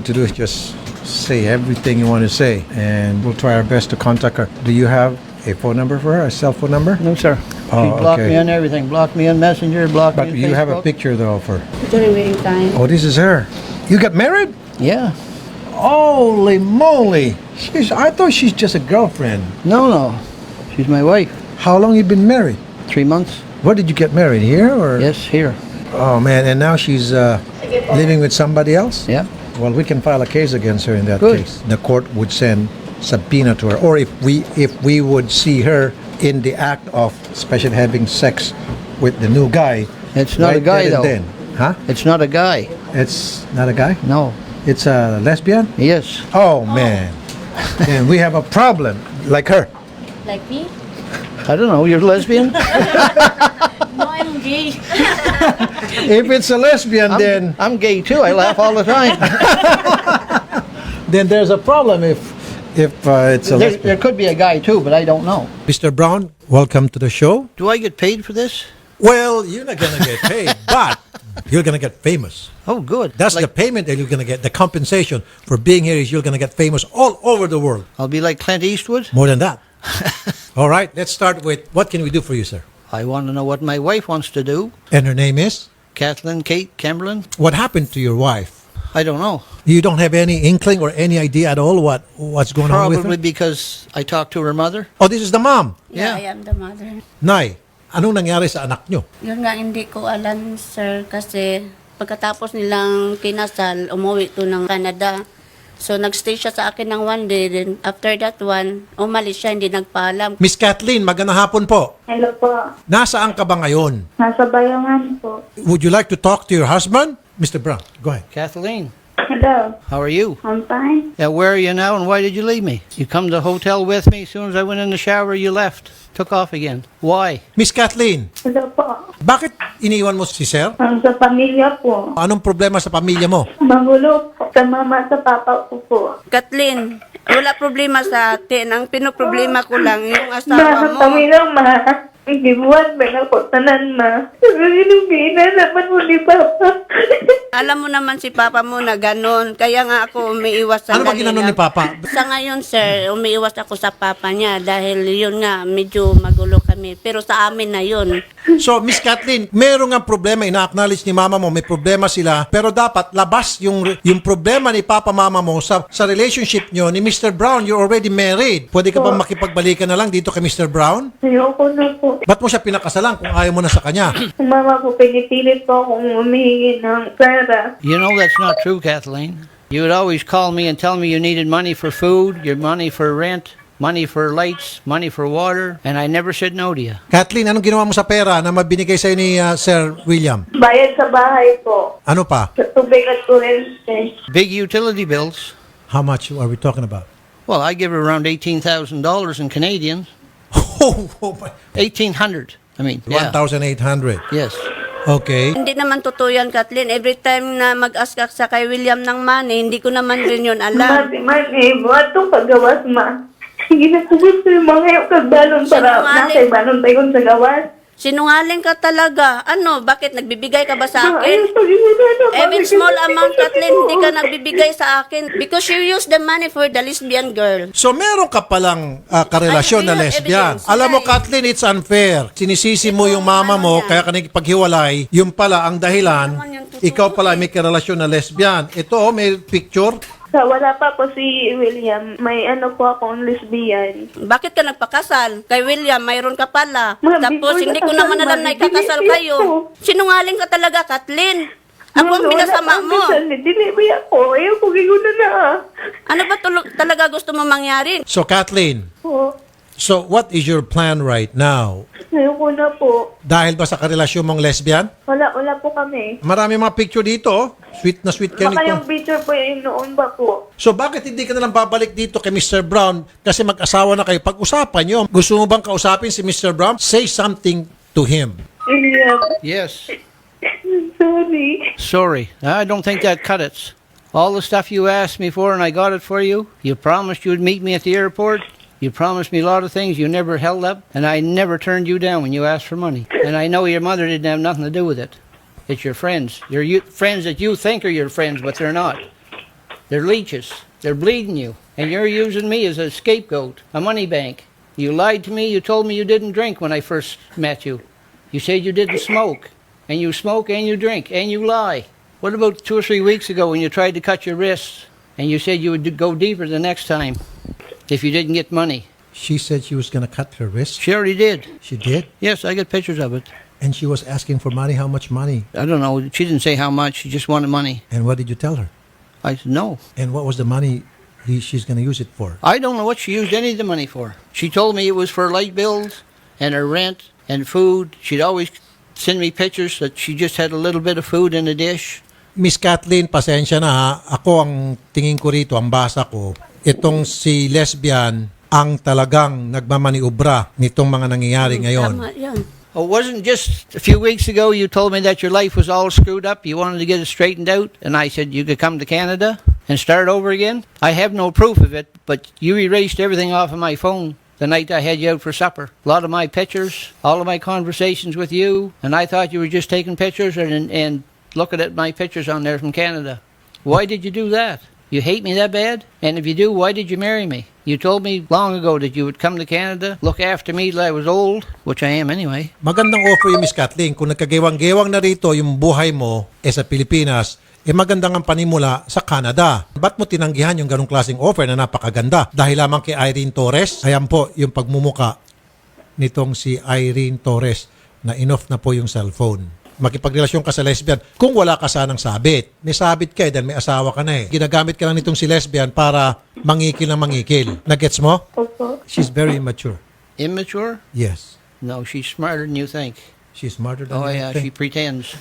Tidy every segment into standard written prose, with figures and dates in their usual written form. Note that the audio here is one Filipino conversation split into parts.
to do is just say everything you want to say, and we'll try our best to contact her. Do you have a phone number for her, a cell phone number? No, sir. Oh, She blocked okay. me on everything. Blocked me on Messenger, blocked But me on you have a Facebook. picture though of her. During waiting time. Oh, this is her. You got married? Yeah. Holy moly! I thought she's just a girlfriend. No. She's my wife. How long you been married? 3 months. Where did you get married? Here or? Yes, here. Oh man, and now she's living with somebody else? Yeah. Well, we can file a case against her in that Good. case. The court would send subpoena to her, or if we would see her in the act of especially having sex with the new guy. It's not a guy, there and though. then. Huh? It's not a guy. It's not a guy? No. It's a lesbian? Yes. Oh man. Then we have a problem, like her. Like me? I don't know. You're lesbian? No, I'm gay. If it's a lesbian, then I'm gay too. I laugh all the time. then there's a problem if it's a there lesbian. could be a guy too, but I don't know. Mr. Brown, welcome to the show. Do I get paid for this? Well, you're not gonna get paid, but you're gonna get famous. Oh, good. That's the payment that you're gonna get. The compensation for being here is you're gonna get famous all over the world. I'll be like Clint Eastwood. More than that. All right, let's start with what can we do for you, sir? I want to know what my wife wants to do. And her name is? Kathleen Kate Kimberlin. What happened to your wife? I don't know. You don't have any inkling or any idea at all what's going on with Probably her? because I talked to her mother. Oh, this is the mom. Yeah, Yeah. I am the mother. Nay, anong nangyari sa anak nyo? Yun nga, hindi ko alam, sir, kasi pagkatapos nilang kinasal, umuwi to ng Canada. So, nagstay siya sa akin ng 1 day. Then, after that one, umalis siya, hindi nagpaalam. Miss Kathleen, magandang hapon po. Hello po. Nasaan ka ba ngayon? Nasa bayangan po. Would you like to talk to your husband? Mr. Brown, go ahead. Kathleen, Hello. how are you? I'm fine. Yeah, where are you now and why did you leave me? You come to the hotel with me. As soon as I went in the shower, you left. Took off again. Why? Miss Kathleen, Hello po. bakit iniwan mo si sir? Ang sa pamilya po. Anong problema sa pamilya mo? Magulo po. Sa mama sa papa ko po. Kathleen, wala problema sa atin. Ang pinoproblema ko lang, yung asawa Bakit mo. kami lang ma? Hindi buwan ba na po tanan ma? Sinubina naman mo ni papa. Alam mo naman si Papa mo na ganon. Kaya nga ako umiiwas sa Ano ba ginanon ni Papa? Sa ngayon, sir, umiiwas ako sa Papa niya dahil yun nga, medyo magulo kami. Pero sa amin na yun. So, Miss Kathleen, meron nga problema, ina-acknowledge ni mama mo, may problema sila, pero dapat labas yung problema ni Papa Mama mo sa relationship nyo ni Mr. Brown. You're already married. Pwede ka bang makipagbalikan na lang dito kay Mr. Brown? Ayoko na po. Ba't mo siya pinakasalan kung ayaw mo na sa kanya? Ang mama po, pinipilit po akong humihingi ng pera. You know that's not true, Kathleen. You would always call me and tell me you needed money for food, your money for rent, money for lights, money for water, and I never said no to you. Kathleen, anong ginawa mo sa pera na mabinigay sa'yo ni Sir William? Bayad sa bahay po. Ano pa? Sa tubig at kuryente. Big utility bills. How much are we talking about? Well, I give her around $18,000 in Canadian. Oh my. 1,800. I mean, yeah. 1,800. Yes. Okay. Hindi naman totoo yan, Kathleen. Every time na mag-ask ka sa kay William ng money, hindi ko naman rin yun alam. Man, buhat itong paggawas ma. Sige na kulit sa mga yung kagbalon para Sinungaling. nasa balon tayo sa gawas. Sinungaling ka talaga. Ano, bakit nagbibigay ka ba sa Ayun, akin? pag-iwanan na. Even small amount, Kathleen, hindi ka nagbibigay sa akin because you use the money for the lesbian girl. So meron ka palang karelasyon na Ay, lesbian. evidence. Alam mo, Ay. Kathleen, it's unfair. Sinisisi mo yung mama mo, kaya ka nagpaghiwalay. Yung pala ang dahilan, naman yung totoo ikaw pala may karelasyon na lesbian. Ito, may picture. Sa wala pa po si William, may ano po akong lesbian. Bakit ka nagpakasal? Kay William, mayroon ka pala. Ma'am, Tapos before hindi ko nakasal, naman alam na ma'am, ikakasal dili kayo. po. Sinungaling ka talaga, Kathleen. Ako ang pinasama mo. Dili ba ako? Ayaw ko giguna na. Ano ba talaga gusto mo mangyari? So, Kathleen, Po. so what is your plan right now? Ayaw ko na po. Dahil ba sa karelasyon mong lesbian? Wala po kami. Marami mga picture dito. Oh. Sweet na sweet ka Baka yung nito. picture po yung noon ba po? So bakit hindi ka nalang babalik dito kay Mr. Brown? Kasi mag-asawa na kayo. Pag-usapan nyo. Gusto mo bang kausapin si Mr. Brown? Say something to him. William, Yes. sorry. Sorry. I don't think that cut it. All the stuff you asked me for and I got it for you. You promised you'd meet me at the airport. You promised me a lot of things you never held up. And I never turned you down when you asked for money. And I know your mother didn't have nothing to do with it. It's your friends. Your friends that you think are your friends, but they're not. They're leeches. They're bleeding you. And you're using me as a scapegoat, a money bank. You lied to me. You told me you didn't drink when I first met you. You said you didn't smoke. And you smoke and you drink and you lie. What about 2 or 3 weeks ago when you tried to cut your wrists and you said you would go deeper the next time if you didn't get money? She said she was going to cut her wrist. She already did. She did? Yes, I got pictures of it. And she was asking for money. How much money? I don't know. She didn't say how much. She just wanted money. And what did you tell her? I said no. And what was the money she's going to use it for? I don't know what she used any of the money for. She told me it was for light bills and her rent and food. She'd always send me pictures that she just had a little bit of food in a dish. Miss Kathleen, pasensya na ha. Ako ang tingin ko rito, ang basa ko, itong si lesbian ang talagang nagmamaniubra nitong mga nangyayari ngayon. Tama yan. Oh, wasn't just a few weeks ago you told me that your life was all screwed up, you wanted to get it straightened out, and I said you could come to Canada and start over again? I have no proof of it, but you erased everything off of my phone the night I had you out for supper. A lot of my pictures, all of my conversations with you, and I thought you were just taking pictures and looking at my pictures on there from Canada. Why did you do that? You hate me that bad? And if you do, why did you marry me? You told me long ago that you would come to Canada, look after me till I was old, which I am anyway. Magandang offer yung Miss Kathleen. Kung nagkagewang-gewang na rito yung buhay mo sa Pilipinas, magandang ang panimula sa Canada. Ba't mo tinanggihan yung ganong klaseng offer na napakaganda? Dahil lamang kay Irene Torres, ayan po yung pagmumuka nitong si Irene Torres na in-off na po yung cellphone. Makipagrelasyon ka sa lesbian kung wala ka sanang sabit. May sabit ka dahil may asawa ka na Ginagamit ka lang nitong si lesbian para mangikil na mangikil. Nagets mo? Opo. She's very immature. Immature? Yes. No, she's smarter than you think. She's smarter than Oh, you yeah, she think. pretends.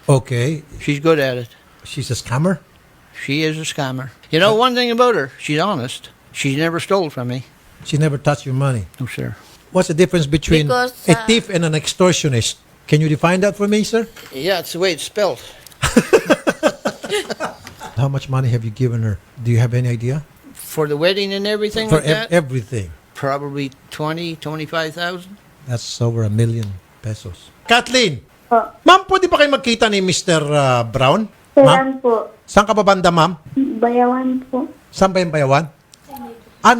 Okay. She's good at it. She's a scammer? She is a scammer. You know one thing about her? She's honest. She's never stole from me. She never touched your money. No, sir. What's the difference between Because, a thief and an extortionist? Can you define that for me, sir? Yeah, it's the way it's spelled. How much money have you given her? Do you have any idea? For the wedding and everything For like that? everything. Probably 25,000. That's over ₱1 million. Kathleen, Po. ma'am, pwede ba kayo magkita ni Mr. Brown? Ma'am? Saan po? Saan ka ba banda, ma'am? Bayawan po. Saan ba yung Bayawan?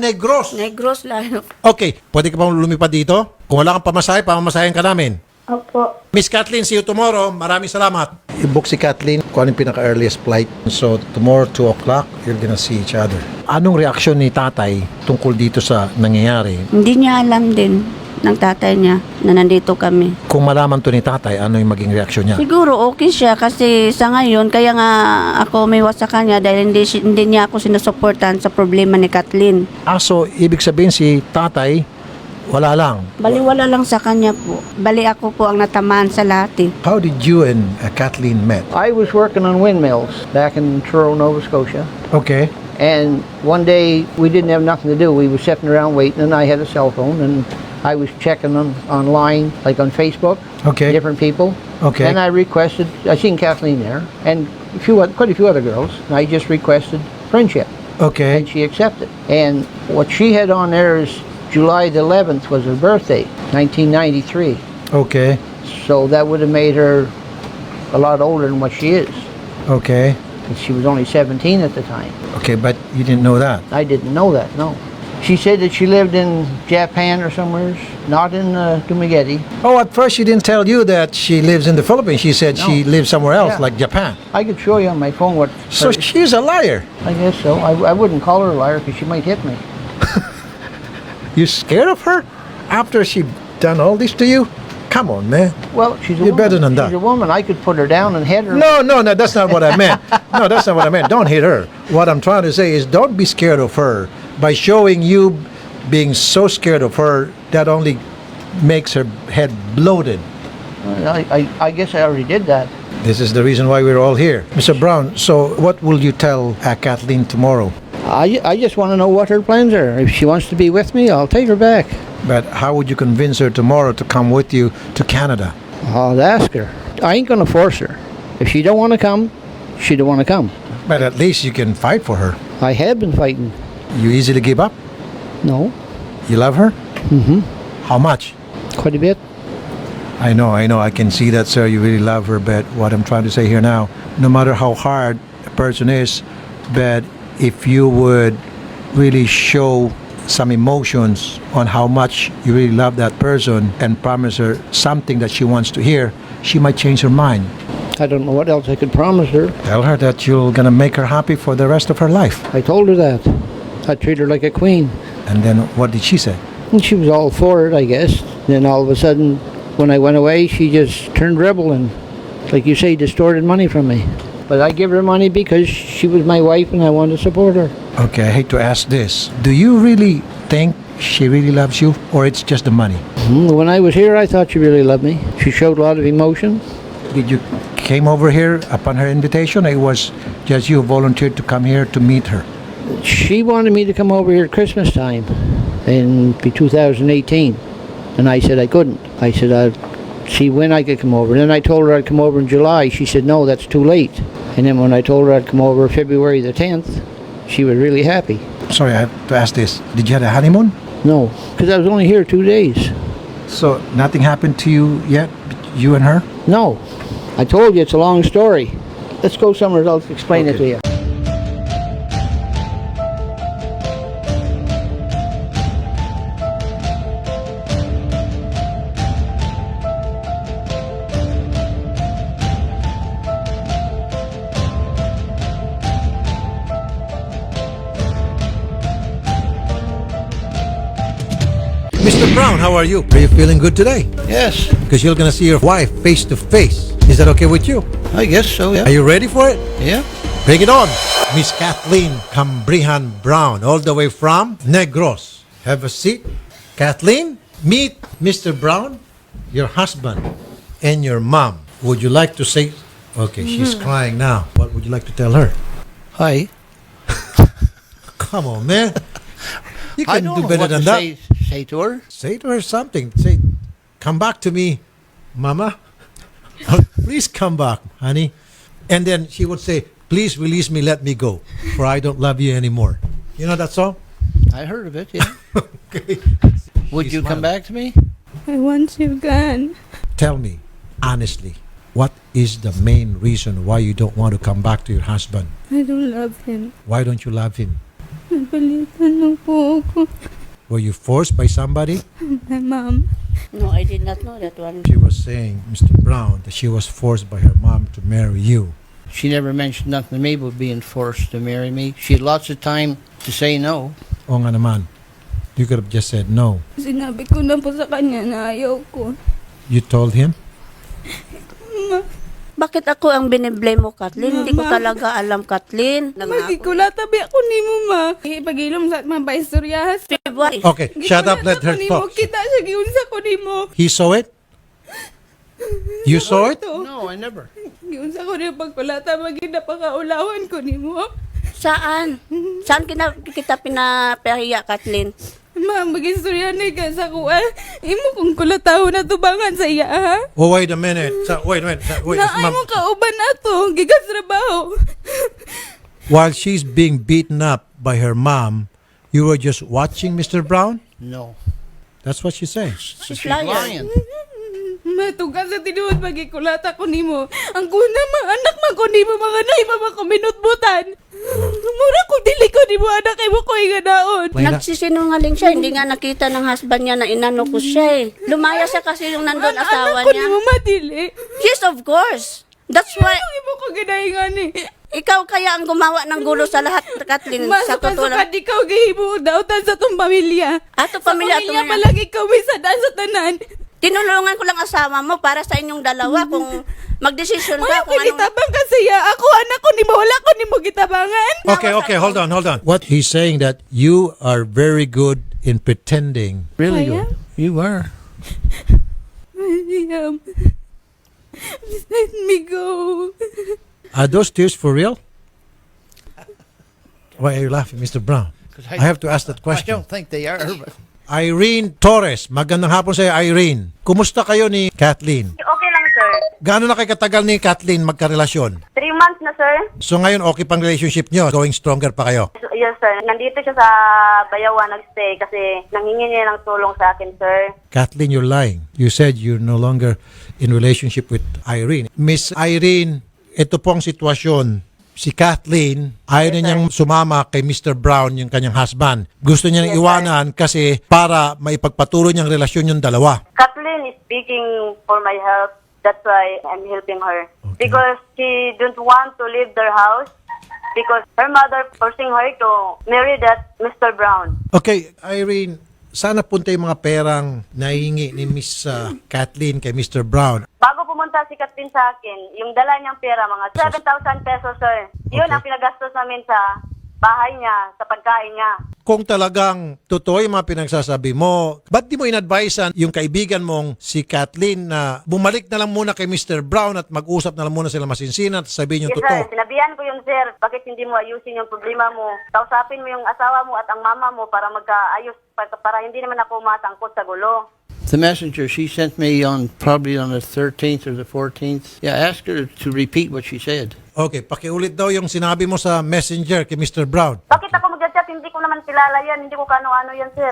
Negros. Negros lang. Okay, pwede ka bang lumipad dito? Kung wala kang pamasahe, pamamasahin ka namin. Opo. Miss Kathleen, see you tomorrow. Maraming salamat. I-book si Kathleen kung anong pinaka-earliest flight. So, tomorrow, 2 o'clock, you're gonna see each other. Anong reaksyon ni tatay tungkol dito sa nangyayari? Hindi niya alam din ng tatay niya na nandito kami. Kung malaman to ni tatay, ano yung maging reaksyon niya? Siguro okay siya kasi sa ngayon, kaya nga ako may sa kanya dahil hindi niya ako sinusuportahan sa problema ni Kathleen. So, ibig sabihin si tatay, wala lang. Baliwala lang sa kanya po. Bali ako po ang natamaan sa lahat. How did you and Kathleen met? I was working on windmills back in Truro, Nova Scotia. Okay. And one day we didn't have nothing to do. We were sitting around waiting, and I had a cell phone, and I was checking online, like on Facebook, Okay. different people. Okay. And I seen Kathleen there, and quite a few other girls. And I just requested friendship, Okay. and she accepted. And what she had on there is July the 11th was her birthday, 1993. Okay. So that would have made her a lot older than what she is. Okay. 'Cause she was only 17 at the time. Okay, but you didn't know that. I didn't know that, no. She said that she lived in Japan or somewhere, not in Dumaguete. Oh, at first she didn't tell you that she lives in the Philippines. She said she No. lives somewhere else, Yeah. like Japan. I could show you on my phone what... So she's a liar. I guess so. I wouldn't call her a liar because she might hit me. You scared of her after she done all this to you? Come on, man. Well, she's a You're woman. better than that. She's a woman. I could put her down and hit her. No, that's not what I meant. No, that's not what I meant. Don't hit her. What I'm trying to say is don't be scared of her. By showing you being so scared of her, that only makes her head bloated. I guess I already did that. This is the reason why we're all here. Mr. Brown, so what will you tell Kathleen tomorrow? I just want to know what her plans are. If she wants to be with me, I'll take her back. But how would you convince her tomorrow to come with you to Canada? I'll ask her. I ain't going to force her. If she don't want to come, she don't want to come. But at least you can fight for her. I have been fighting. You easily give up? No, You love her? Mm-hmm. How much? quite a bit. I know. I can see that, sir. You really love her, but what I'm trying to say here now, no matter how hard a person is, But if you would really show some emotions on how much you really love that person and promise her something that she wants to hear, she might change her mind. I don't know what else I could promise her. Tell her that you're gonna make her happy for the rest of her life. I told her that. I treat her like a queen. And then what did she say? And she was all for it, I guess. Then all of a sudden, when I went away, she just turned rebel and, like you say, distorted money from me. But I give her money because she was my wife and I wanted to support her. Okay, I hate to ask this. Do you really think she really loves you, or it's just the money? When I was here, I thought she really loved me. She showed a lot of emotion. Did you came over here upon her invitation, or it was just you who volunteered to come here to meet her? She wanted me to come over here at Christmas time in 2018. And I said I couldn't. I said I'd see when I could come over. And then I told her I'd come over in July. She said, no, that's too late. And then when I told her I'd come over February the 10th, she was really happy. Sorry, I have to ask this. Did you have a honeymoon? No, because I was only here 2 days. So nothing happened to you yet, you and her? No, I told you it's a long story. Let's go somewhere else to explain it to you. Mr. Brown, how are you? Are you feeling good today? Yes, Because you're gonna see your wife face to face. Is that okay with you? I guess so, Are you ready for it? Yeah. Bring it on. Miss Kathleen Cambrihan Brown, all the way from Negros. Have a seat. Kathleen, meet Mr. Brown, your husband, and your mom. Would you like to say... Okay, she's crying now. What would you like to tell her? Hi. Come on, man. You I can don't do know better what than to that. say to her. Say to her something. Say, come back to me, mama. Please come back, honey. And then she would say, please release me, let me go, for I don't love you anymore. You know that song? I heard of it, yeah. Okay. Would She's you come smiling. back to me? I want you gone. Tell me, honestly, what is the main reason why you don't want to come back to your husband? I don't love him. Why don't you love him? Napalitan lang po ako. Were you forced by somebody? My mom. No, I did not know that one. She was saying, Mr. Brown, that she was forced by her mom to marry you. She never mentioned nothing to me about being forced to marry me. She had lots of time to say no. O nga naman, you could have just said no. Sinabi ko na po sa kanya na ayaw ko. You told him? Bakit ako ang biniblame mo, Kathleen? Hindi ko Mama. talaga alam, Kathleen. Magkikulatabi ako ni mo, ma. Ipagilom sa mga paistoryahas. February. Okay, shut up, let her talk. Kita siya giunsa ko ni mo. He saw it? You saw it? No, I never. Giunsa ko ni pagkulata, magina pakaulawan ko ni mo. Saan? Saan kita pinapahiya, Kathleen? Ma, mag-istorya na ka sa kuha. Imo kung kulataw na tubangan sa iya, ha? Oh, wait a minute. Wait a minute. Wait, Naay ma'am. mo kauban na to. Gigas trabaho. While she's being beaten up by her mom, you were just watching Mr. Brown? No. That's what she said. She's She's lying. lying. Matugas sa tinuod magikulata ko nimo. Ang kuna mga anak man ko nimo mga nay pa makuminutbutan. Mura ko dili ko nimo anak kay mo ko inganaon. Wait na. Nagsisinungaling siya. Hindi nga nakita ng husband niya na inano ko siya eh. Lumaya siya kasi yung nandun asawa Anak ko niya. nimo madili. Yes, of course. That's why Ang imo ko ginahingan ni. ikaw kaya ang gumawa ng gulo sa lahat, Kathleen. Sa totoo lang. Masuka-suka di ka gihimo dautan sa tong pamilya. Ato Sa pamilya, pamilya palagi ikaw may sadaan sa tanan. Tinulungan ko lang asawa mo para sa inyong dalawa kung magdesisyon Wala ka ko kung anong... gitabang kasi ya. Ako anak ko nimo wala ko nimo gitabangan. Okay, hold on. What he's saying that you are very good in pretending. Really I good. You are. Liam, just let me go. Are those tears for real? Why are you laughing, Mr. Brown? 'Cause I have to ask that I question. don't think they are, but Irene Torres. Magandang hapon sa'yo, Irene. Kumusta kayo ni Kathleen? Okay lang, sir. Gaano na kayo katagal ni Kathleen magkarelasyon? 3 months na, sir. So ngayon, okay pang relationship nyo? Going stronger pa kayo? Yes, sir. Nandito siya sa Bayawan nagstay kasi nanghingi niya ng tulong sa akin, sir. Kathleen, you're lying. You said you're no longer in relationship with Irene. Miss Irene, ito po ang sitwasyon. si Kathleen, ayaw na niyang sumama kay Mr. Brown, yung kanyang husband. Gusto niya nang iwanan kasi para maipagpatuloy niyang relasyon yung dalawa. Kathleen is speaking for my help. That's why I'm helping her. Okay. Because she don't want to leave their house because her mother forcing her to marry that Mr. Brown. Okay, Irene, sana punta yung mga perang nahihingi ni Miss Kathleen kay Mr. Brown. Bago pumunta si Kathleen sa akin, yung dala niyang pera, mga 7,000 pesos, sir. Yun Okay. ang pinagastos namin sa bahay niya, sa pagkain niya. Kung talagang totoo yung mga pinagsasabi mo, ba't di mo in-advisean yung kaibigan mong si Kathleen na bumalik na lang muna kay Mr. Brown at mag-usap na lang muna sila masinsinan at sabihin yung Yes, totoo? sir. Sinabihan ko yun, sir. Bakit hindi mo ayusin yung problema mo? Kausapin mo yung asawa mo at ang mama mo para magkaayos, para hindi naman ako matangkot sa gulo. The messenger, she sent me probably on the 13th or the 14th. Yeah, ask her to repeat what she said. Okay, pakiulit daw yung sinabi mo sa messenger kay Mr. Brown. Bakit ako mag-chat? Hindi ko naman kilala yan. Hindi ko kano-ano yan, sir.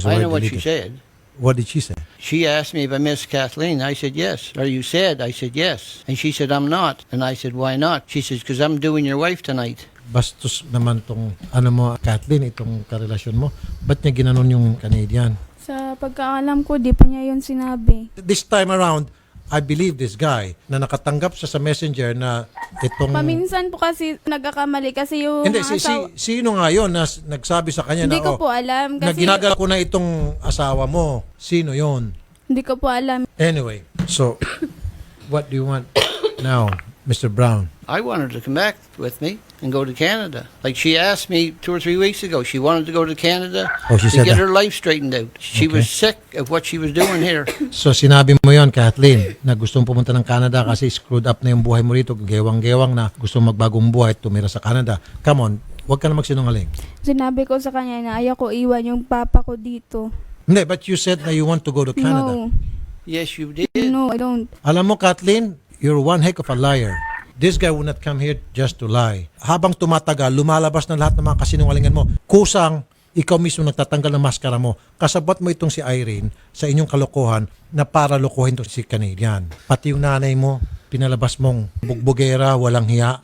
I know what she said. What did she say? She asked me if I miss Kathleen. I said, yes. Are you sad? I said, yes. And she said, I'm not. And I said, why not? She says, because I'm doing your wife tonight. Bastos naman tong mo, Kathleen, itong karelasyon mo. Ba't niya ginanon yung Canadian? Sa pagkaalam ko, di pa niya yun sinabi. This time around, I believe this guy na nakatanggap siya sa messenger na itong... Paminsan po kasi nagkakamali kasi yung Hindi, asawa... sino nga yun na nagsabi sa kanya Hindi na, ko po alam na kasi... ginagal ko na itong asawa mo. Sino yon? Hindi ko po alam. Anyway, so, what do you want now, Mr. Brown? I wanted to come back with me and go to Canada. Like she asked me 2 or 3 weeks ago. She wanted to go to Canada Oh, she to said get that. her life straightened out. She Okay. was sick of what she was doing here. So, sinabi mo yon, Kathleen, na gustong pumunta ng Canada kasi screwed up na yung buhay mo rito, gewang-gewang na gustong magbagong buhay, tumira sa Canada. Come on, huwag ka na magsinungaling. Sinabi ko sa kanya na ayaw ko iwan yung papa ko dito. Hindi, but you said na you want to go to Canada. No, Yes, you did. no, I don't. Alam mo, Kathleen, you're one heck of a liar. This guy would not come here just to lie. Habang tumatagal, lumalabas na lahat ng mga kasinungalingan mo. Kusang, ikaw mismo nagtatanggal ng maskara mo. Kasabot mo itong si Irene sa inyong kalokohan na para lokohin to si Canadian. Pati yung nanay mo, pinalabas mong bugbugera, walang hiya.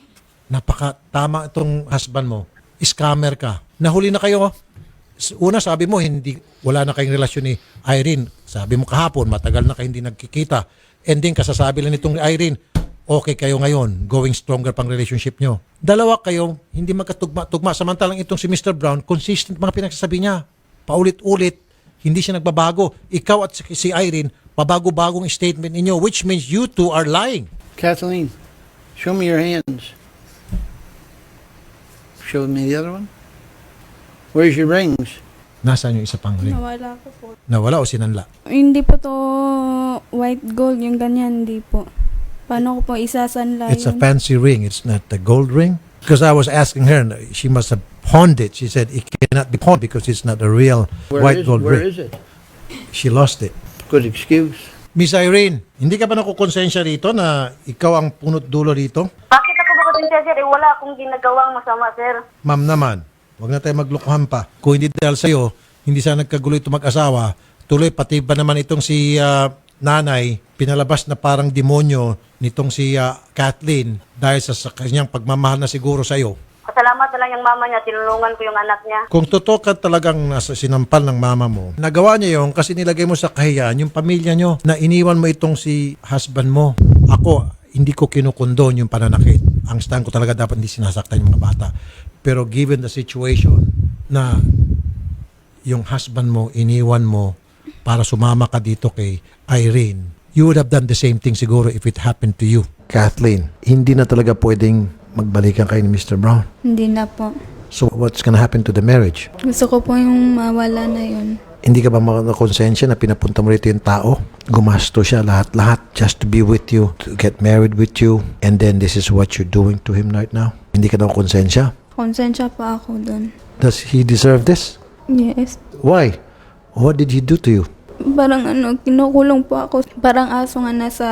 Napaka-tama itong husband mo. Scammer ka. Nahuli na kayo. Una, sabi mo, wala na kayong relasyon ni Irene. Sabi mo kahapon, matagal na kayo hindi nagkikita. And then, kasasabi lang nitong Irene, okay kayo ngayon, going stronger pang relationship nyo. Dalawa kayo, hindi magkatugma-tugma. Samantalang itong si Mr. Brown, consistent mga pinagsasabi niya. Paulit-ulit, hindi siya nagbabago. Ikaw at si Irene, pabago-bagong statement ninyo, which means you two are lying. Kathleen, show me your hands. Show me the other one. Where's your rings? Nasaan yung isa pang ring? Nawala ko po. Nawala o sinanla? Hindi po to white gold, yung ganyan, hindi po. Paano ko po isasanla It's a yun? fancy ring. It's not the gold ring. Because I was asking her, she must have pawned it. She said it cannot be pawned because it's not a real white gold Where ring. is it? She lost it. Good excuse. Miss Irene, hindi ka ba nakukonsensya rito na ikaw ang punot dulo rito? Bakit ako makasensya, sir? Wala akong ginagawang masama, sir. Ma'am naman, wag na tayo maglukuhan pa. Kung hindi dahil sa'yo, hindi sana nagkagulo itong mag-asawa, tuloy pati ba naman itong si nanay, pinalabas na parang demonyo nitong si Kathleen dahil sa kanyang pagmamahal na siguro sa'yo. Pasalamat na lang yung mama niya, tinulungan ko yung anak niya. Kung totoo ka talagang nasa sinampal ng mama mo, nagawa niya yun kasi nilagay mo sa kahiyaan yung pamilya nyo na iniwan mo itong si husband mo. Ako, hindi ko kinukondon yung pananakit. Ang stand ko talaga dapat hindi sinasaktan yung mga bata. Pero given the situation na yung husband mo, iniwan mo para sumama ka dito kay Irene, you would have done the same thing siguro if it happened to you. Kathleen, hindi na talaga pwedeng magbalikan kayo ni Mr. Brown. Hindi na po. So what's gonna happen to the marriage? Gusto ko po yung mawala na yun. Hindi ka ba makakonsensya na pinapunta mo rito yung tao? Gumasto siya lahat-lahat just to be with you, to get married with you, and then this is what you're doing to him right now? Hindi ka daw konsensya? Konsensya pa ako dun. Does he deserve this? Yes. Why? What did he do to you? Parang kinukulong po ako. Parang aso nga nasa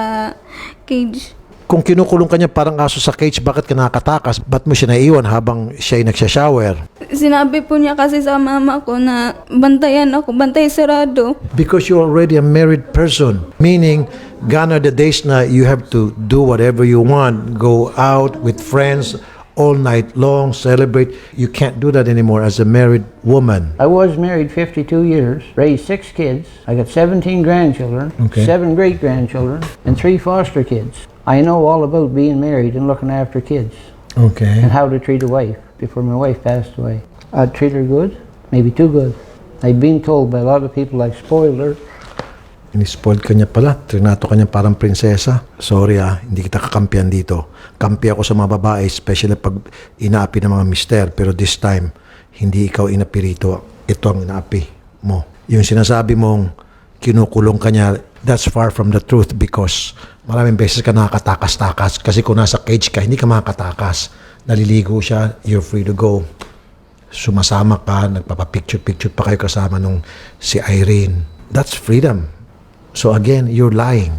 cage. Kung kinukulong ka niya parang aso sa cage, bakit ka nakatakas? Ba't mo siya naiwan habang siya ay nagsha-shower? Sinabi po niya kasi sa mama ko na bantayan ako, bantay sarado. Because you're already a married person. Meaning, gone are the days na you have to do whatever you want. Go out with friends all night long, celebrate. You can't do that anymore as a married woman. I was married 52 years, raised 6 kids. I got 17 grandchildren, Okay. 7 great-grandchildren, and 3 foster kids. I know all about being married and looking after kids Okay. and how to treat a wife before my wife passed away. I'd treat her good, maybe too good. I've been told by a lot of people I spoiled her. Inispoiled ka niya pala. Trinato ka niya parang prinsesa. Sorry hindi kita kakampihan dito. Kampi ako sa mga babae, especially pag inaapi ng mga mister. Pero this time, hindi ikaw inapi rito. Ito ang inaapi mo. Yung sinasabi mong kinukulong ka niya, that's far from the truth because maraming beses ka nakakatakas-takas. Kasi kung nasa cage ka, hindi ka makakatakas. Naliligo siya, you're free to go. Sumasama ka, nagpapapicture-picture pa kayo kasama nung si Irene. That's freedom. So again, you're lying.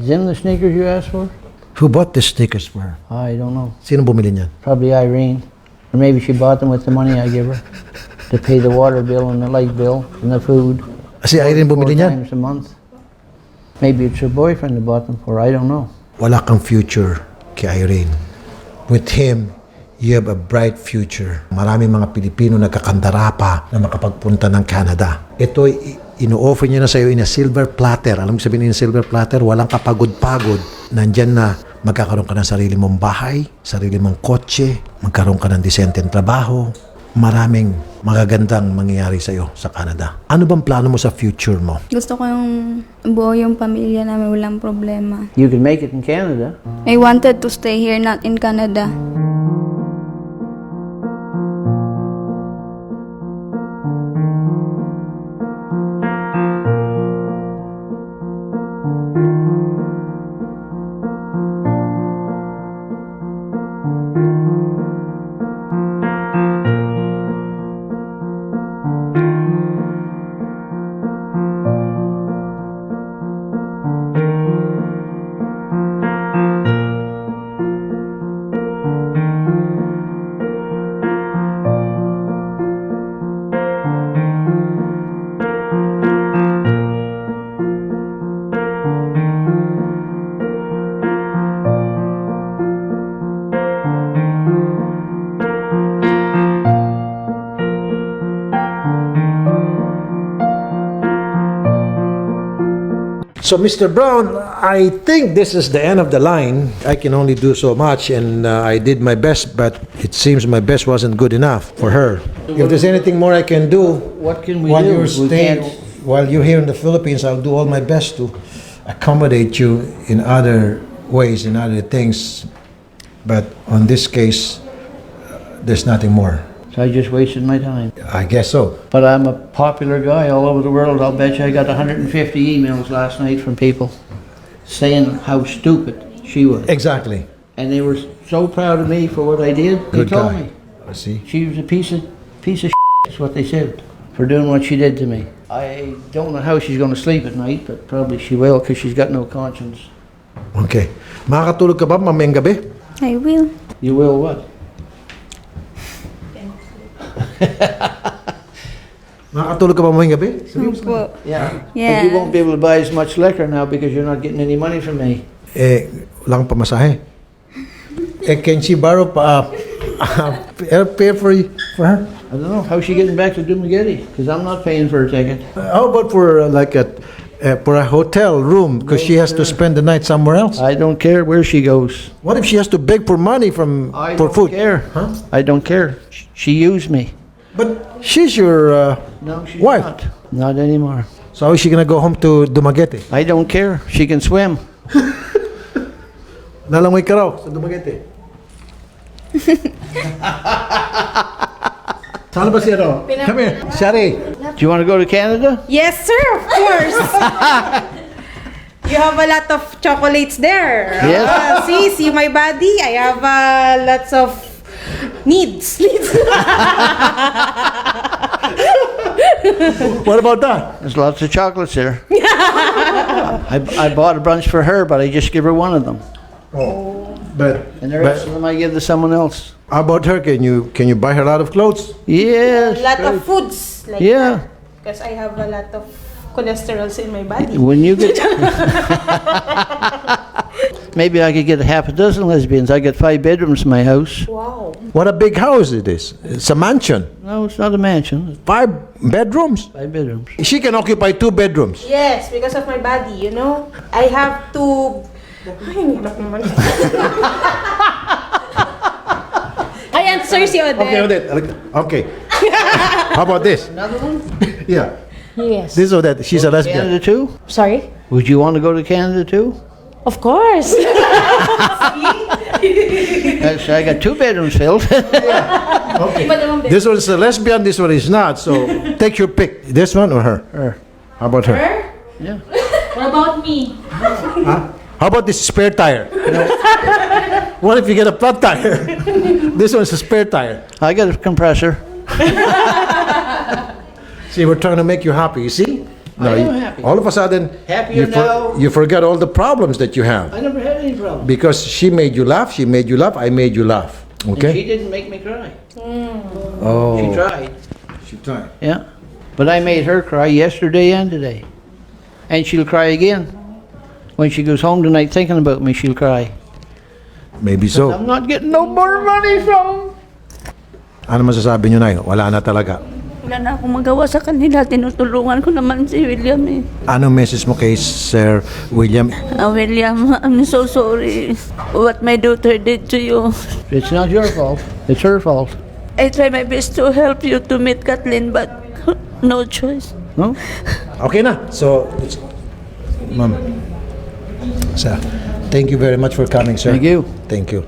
Is them the sneakers you asked for? Who bought the sneakers for her? I don't know. Sino bumili niyan? Probably Irene. Or maybe she bought them with the money I give her to pay the water bill and the light bill and the food. Si Irene 4 bumili niyan? times a month. Maybe it's her boyfriend who bought them for her. I don't know. Wala kang future kay Irene. With him, you have a bright future. Maraming mga Pilipino nagkakandara pa na makapagpunta ng Canada. Ito, ino-offer niya na sa iyo in a silver platter. Alam mo sabihin in a silver platter? Walang kapagod-pagod. Nandyan na magkakaroon ka ng sarili mong bahay, sarili mong kotse, magkaroon ka ng disenteng trabaho. Maraming magagandang mangyayari sa iyo sa Canada. Ano bang plano mo sa future mo? Gusto ko yung buo yung pamilya namin, walang problema. You can make it in Canada. I wanted to stay here, not in Canada. So, Mr. Brown, I think this is the end of the line. I can only do so much, and I did my best, but it seems my best wasn't good enough for her. If there's anything more I can do What can we while do? you're We staying, can't- while you're here in the Philippines, I'll do all my best to accommodate you in other ways, in other things. But on this case, there's nothing more. So I just wasted my time. I guess so. But I'm a popular guy all over the world. I'll bet you I got 150 emails last night from people saying how stupid she was. Exactly. And they were so proud of me for what I did. They Good told guy. me I see. she was a piece of is what they said, for doing what she did to me. I don't know how she's going to sleep at night, but probably she will because she's got no conscience. Okay. Makakatulog ka ba mamayang gabi? I will. You will what? Makakatulog ka ba mamayang gabi? Opo. Yeah. Yeah. But you won't be able to buy as much liquor now because you're not getting any money from me. Wala kang pamasahe. Can she borrow airfare for her? I don't know. How's she getting back to Dumaguete? Because I'm not paying for her ticket. How about for for a hotel room? Because she has to spend the night somewhere else. I don't care where she goes. What if she has to beg for money for don't food? care. Huh? I don't care. She used me. But she's your No, she's wife. not. Not anymore. So how is she gonna go home to Dumaguete? I don't care. She can swim. Nalangoy ka raw sa Dumaguete. Saan ba siya raw? Come here, Shari. Do you want to go to Canada? Yes, sir, of course. You have a lot of chocolates there. Yes. See my body? I have lots of needs. What about that? There's lots of chocolates there. I bought a bunch for her, but I just give her one of them. Oh, but And the rest of them I give to someone else. how about her? Can you buy her a lot of clothes? Yes. A lot of foods. Like Yeah. Because I have a lot of cholesterol in my body. When you get maybe I could get a half a dozen lesbians. I got 5 bedrooms in my house. What a big house it is. It's a mansion. No, it's not a mansion. It's 5 bedrooms. 5 bedrooms. She can occupy 2 bedrooms. Yes, because of my body, you know. I have to... Ay, ang hirap naman. I answer si Odette. Okay, Odette. Okay. How about this? Another one? Yeah. Yes. This is Odette. She's a lesbian. Canada too? Sorry? Would you want to go to Canada too? Of course. I got 2 bedrooms filled. Okay. This one is a lesbian, this one is not. So take your pick. This one or her? Her. How about her? Yeah. What about me? Huh? How about this spare tire? What if you get a flat tire? This one's a spare tire. I got a compressor. See, we're trying to make you happy, you see? I am happy. All of a sudden, Happier now. you forget all the problems that you have. I never had any problem. Because she made you laugh, I made you laugh. And Okay? she didn't make me cry. Oh. She tried. She tried. Yeah. But I made her cry yesterday and today. And she'll cry again. When she goes home tonight thinking about me, she'll cry. Maybe so. I'm not getting no more money from. Ano masasabi nyo na? Wala na talaga. Wala na akong magawa sa kanila. Tinutulungan ko naman si William eh. Anong message mo kay Sir William? William, I'm so sorry what my daughter did to you. It's not your fault. It's her fault. I try my best to help you to meet Kathleen, but no choice. No? Okay na. So, ma'am. Sir, thank you very much for coming, sir. Thank you. Thank you.